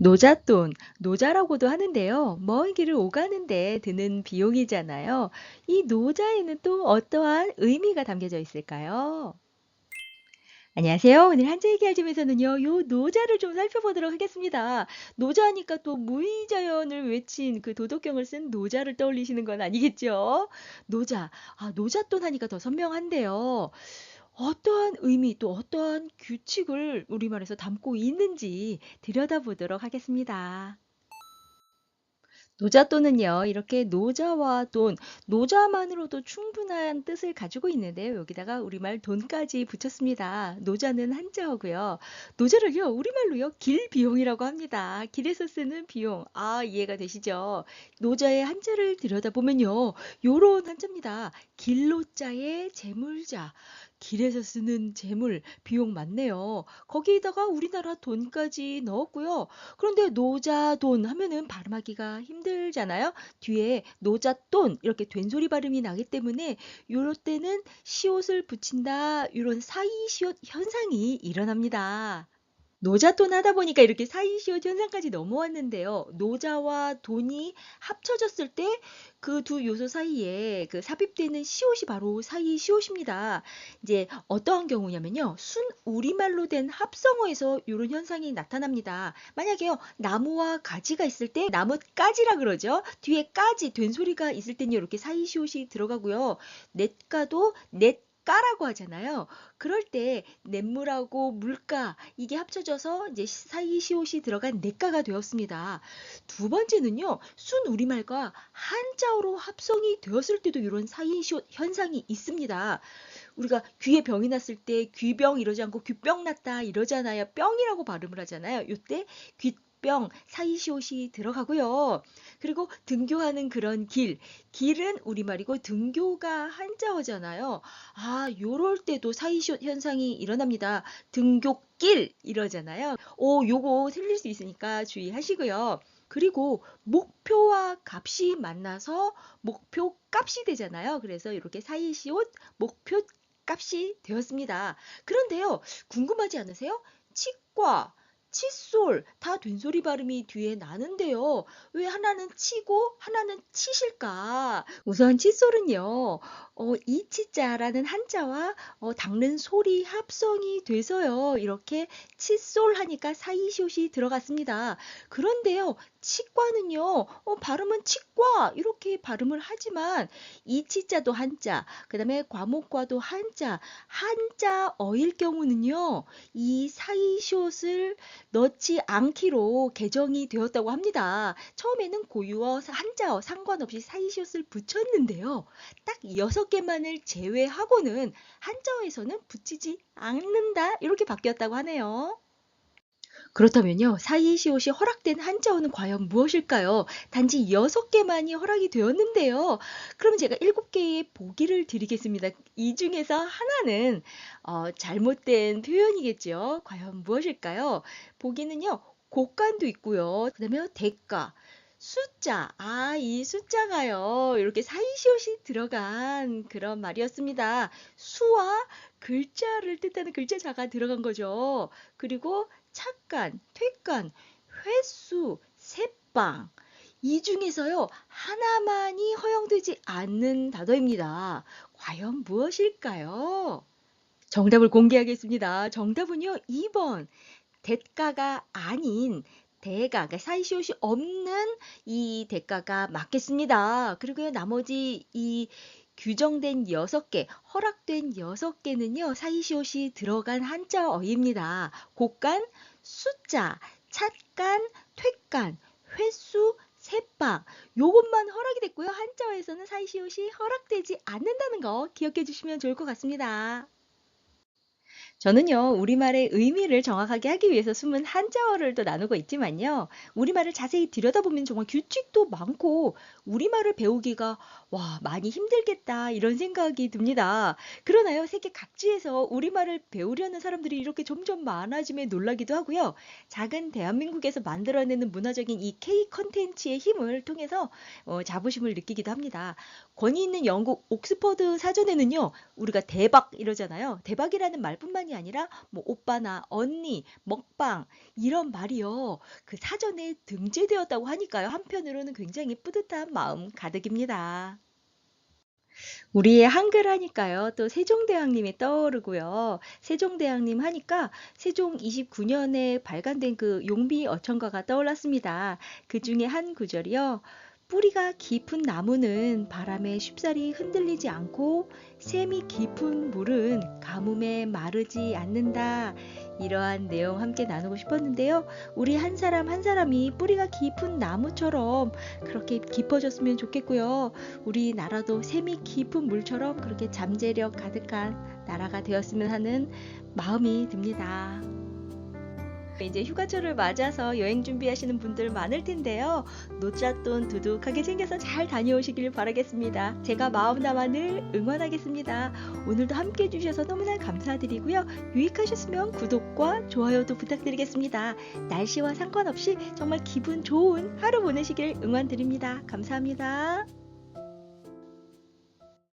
노잣돈, 노자라고도 하는데요. 먼 길을 오가는데 드는 비용이잖아요. 이 노자에는 또 어떠한 의미가 담겨져 있을까요? 안녕하세요. 오늘 한자 얘기할 점에서는요, 요 노자를 좀 살펴보도록 하겠습니다. 노자니까 또 무의자연을 외친 그 도덕경을 쓴 노자를 떠올리시는 건 아니겠죠? 노자, 노잣돈 하니까 더 선명한데요. 어떠한 의미 또 어떠한 규칙을 우리말에서 담고 있는지 들여다보도록 하겠습니다. 노잣돈은요, 이렇게 노자와 돈, 노자만으로도 충분한 뜻을 가지고 있는데요. 여기다가 우리말 돈까지 붙였습니다. 노자는 한자어고요. 노자를요, 우리말로요, 길비용이라고 합니다. 길에서 쓰는 비용. 이해가 되시죠? 노자의 한자를 들여다보면요, 요런 한자입니다. 길로자의 재물자. 길에서 쓰는 재물, 비용 맞네요. 거기에다가 우리나라 돈까지 넣었고요. 그런데 노자돈 하면은 발음하기가 힘들잖아요. 뒤에 노잣돈 이렇게 된소리 발음이 나기 때문에 요럴 때는 시옷을 붙인다. 이런 사이시옷 현상이 일어납니다. 노자돈 하다 보니까 이렇게 사이시옷 현상까지 넘어왔는데요. 노자와 돈이 합쳐졌을 때 그 두 요소 사이에 그 삽입되는 시옷이 바로 사이시옷입니다. 이제 어떠한 경우냐면요. 순 우리말로 된 합성어에서 이런 현상이 나타납니다. 만약에요. 나무와 가지가 있을 때 나뭇가지라 그러죠. 뒤에 까지 된 소리가 있을 때는 이렇게 사이시옷이 들어가고요. 냇가도 냇가라고 하잖아요. 그럴 때 냇물하고 물가 이게 합쳐져서 이제 사이시옷이 들어간 냇가가 되었습니다. 두 번째는요. 순 우리말과 한자어로 합성이 되었을 때도 이런 사이시옷 현상이 있습니다. 우리가 귀에 병이 났을 때 귀병 이러지 않고 귀병 났다 이러잖아요. 병이라고 발음을 하잖아요. 이때 귀병 사이시옷이 들어가고요. 그리고 등교하는 그런 길은 우리말이고 등교가 한자어잖아요. 요럴 때도 사이시옷 현상이 일어납니다. 등교길 이러잖아요. 요거 틀릴 수 있으니까 주의하시고요. 그리고 목표와 값이 만나서 목표 값이 되잖아요. 그래서 이렇게 사이시옷 목표 값이 되었습니다. 그런데요, 궁금하지 않으세요? 치과, 칫솔 다 된소리 발음이 뒤에 나는데요. 왜 하나는 치고 하나는 치실까? 우선 칫솔은요, 이 치자라는 한자와 닦는 소리 합성이 돼서요. 이렇게 칫솔 하니까 사이시옷이 들어갔습니다. 그런데요, 치과는요, 발음은 치과 이렇게 발음을 하지만 이 치자도 한자, 그 다음에 과목과도 한자, 한자어일 경우는요, 이 사이시옷을 넣지 않기로 개정이 되었다고 합니다. 처음에는 고유어, 한자어 상관없이 사이시옷을 붙였는데요. 딱 6개만을 제외하고는 한자어에서는 붙이지 않는다 이렇게 바뀌었다고 하네요. 그렇다면요, 사이시옷이 허락된 한자어는 과연 무엇일까요? 단지 6개만이 허락이 되었는데요. 그럼 제가 7개의 보기를 드리겠습니다. 이 중에서 하나는 잘못된 표현이겠죠. 과연 무엇일까요? 보기는요, 곡간도 있고요. 그 다음에 대가, 숫자. 이 숫자가요, 이렇게 사이시옷이 들어간 그런 말이었습니다. 수와 글자를 뜻하는 글자자가 들어간 거죠. 그리고 착간, 퇴간, 횟수, 새빵. 이 중에서요, 하나만이 허용되지 않는 단어입니다. 과연 무엇일까요? 정답을 공개하겠습니다. 정답은요, 2번. 대가가 아닌 대가, 그러니까 사이시옷이 없는 이 대가가 맞겠습니다. 그리고 나머지 이 규정된 6개, 허락된 6개는요, 사이시옷이 들어간 한자어입니다. 곡간, 숫자, 찻간, 퇴간, 횟수, 새빵. 요것만 허락이 됐고요. 한자어에서는 사이시옷이 허락되지 않는다는 거 기억해 주시면 좋을 것 같습니다. 저는요, 우리말의 의미를 정확하게 하기 위해서 숨은 한자어를 또 나누고 있지만요, 우리말을 자세히 들여다보면 정말 규칙도 많고, 우리말을 배우기가, 많이 힘들겠다, 이런 생각이 듭니다. 그러나요, 세계 각지에서 우리말을 배우려는 사람들이 이렇게 점점 많아짐에 놀라기도 하고요, 작은 대한민국에서 만들어내는 문화적인 이 K 컨텐츠의 힘을 통해서 자부심을 느끼기도 합니다. 권위 있는 영국 옥스퍼드 사전에는요, 우리가 대박 이러잖아요. 대박이라는 말뿐만 뿐만이 아니라 뭐 오빠나 언니, 먹방 이런 말이요. 그 사전에 등재되었다고 하니까요. 한편으로는 굉장히 뿌듯한 마음 가득입니다. 우리의 한글 하니까요. 또 세종대왕님이 떠오르고요. 세종대왕님 하니까 세종 29년에 발간된 그 용비 어천가가 떠올랐습니다. 그 중에 한 구절이요. 뿌리가 깊은 나무는 바람에 쉽사리 흔들리지 않고 샘이 깊은 물은 가뭄에 마르지 않는다. 이러한 내용 함께 나누고 싶었는데요. 우리 한 사람 한 사람이 뿌리가 깊은 나무처럼 그렇게 깊어졌으면 좋겠고요. 우리나라도 샘이 깊은 물처럼 그렇게 잠재력 가득한 나라가 되었으면 하는 마음이 듭니다. 이제 휴가철을 맞아서 여행 준비하시는 분들 많을 텐데요. 노잣돈 두둑하게 챙겨서 잘 다녀오시길 바라겠습니다. 제가 마음 담아 늘 응원하겠습니다. 오늘도 함께 해주셔서 너무나 감사드리고요. 유익하셨으면 구독과 좋아요도 부탁드리겠습니다. 날씨와 상관없이 정말 기분 좋은 하루 보내시길 응원드립니다. 감사합니다.